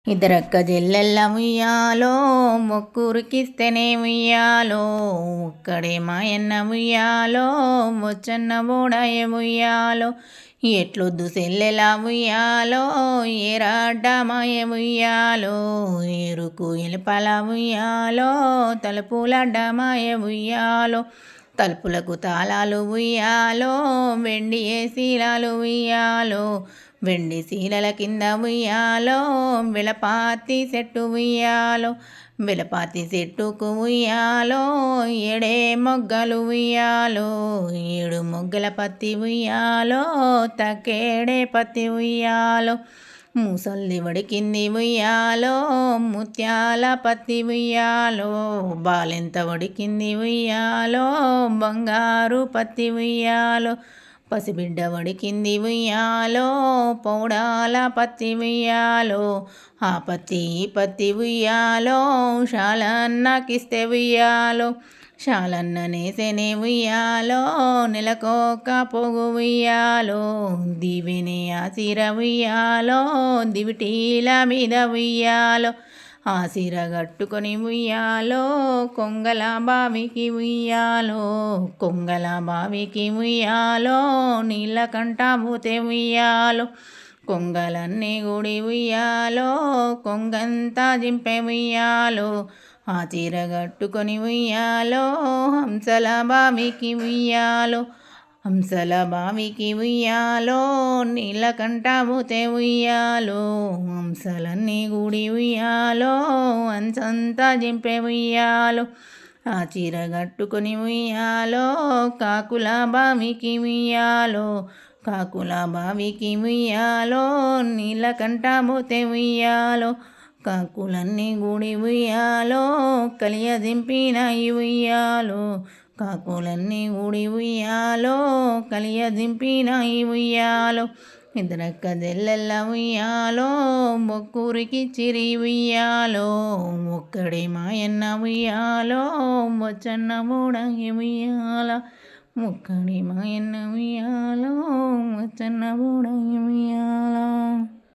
ఇద్దరక్క చెల్లెళ్ళ ఉయ్యాలో ముగ్గురికిస్తేనే ఉయ్యాలో ఒక్కడే మాయన్న ఉయ్యాలో ముచ్చన్న బోడాయ ఉయ్యాలో ఎట్లొద్దు సెల్లెల ఉయ్యాలో ఏరాడ్డ మాయ ఉయ్యాలో ఎరుకు ఎలుపల ఉయ్యాలో తలుపులడ్డ మాయ ఉయ్యాలో తలుపులకు తాళాలు ఉయ్యాలో వెండి శీలాలు ఉయ్యాలో వెండి శీలల కింద ఉయ్యాలో విలపాతి చెట్టు ఉయ్యాలో విలపాతి చెట్టుకు ఉయ్యాలో ఏడే మొగ్గలు ఉయ్యాలో ఏడు మొగ్గల పత్తి ఉయ్యాలో తక్కేడే పత్తి ఉయ్యాలో ముసల్ది వడికింది ఉయ్యాలో ముత్యాల పత్తి ఉయ్యాలో బాలెంత వడికింది ఉయ్యాలో బంగారు పత్తి ఉయ్యాలో పసిబిడ్డ వడికింది ఉయ్యాలో పౌడాల పత్తి ఉయ్యాలో ఆ పత్తి ఉయ్యాలో శాలన్నకిస్తే ఉయ్యాలో శాలన్న నేసెనే ఉయ్యాలో నెలకొక పొగు ఉయ్యాలో దివిని ఆసిర ఉయ్యాలో దివిటీల మీద ఉయ్యాలో ఆసిర గట్టుకొని ఉయ్యాలో కొంగల బావికి ఉయ్యాలో కొంగల బావికి ఉయ్యాలో నీళ్ళకంట పూతే ఉయ్యాలో కొంగలన్నీ గుడి ఉయ్యాలో కొంగంతా జింపె ఉయ్యాలో ఆ చీర కట్టుకొని ఉయ్యాలో హంసల బావికి ఉయ్యాలో హంసల బావికి ఉయ్యాలో నీళ్ళకంట పూతే ఉయ్యాలో హంసలన్నీ గుడి ఉయ్యాలో అంచంతా జింపె ఉయ్యాలో ఆ చీర కట్టుకొని ఉయ్యాలో కాకుల బావికి ఉయ్యాలో కాకుల బావికి ఉయ్యాలో నీళ్ళకంట పూతే ఉయ్యాలో కాకులన్నీ గుడి ఉయ్యాలో కలియ దింపినాయి ఉయ్యాలో కాకులన్నీ గుడి ఉయ్యాలో కలియ దింపినాయి ఉయ్యాలో ఇద్దరక్క చెల్లెళ్ళ ఉయ్యాలో ముగ్గురికి చిరి ఉయ్యాలో ఒక్కడే మాయన్న ఉయ్యాలో ముచ్చన్న బోడాయి ఉయ్యాల ఒక్కడే మాయన్న ఉయ్యాలో ముచ్చన్న బోడాయి ఉయ్యాల.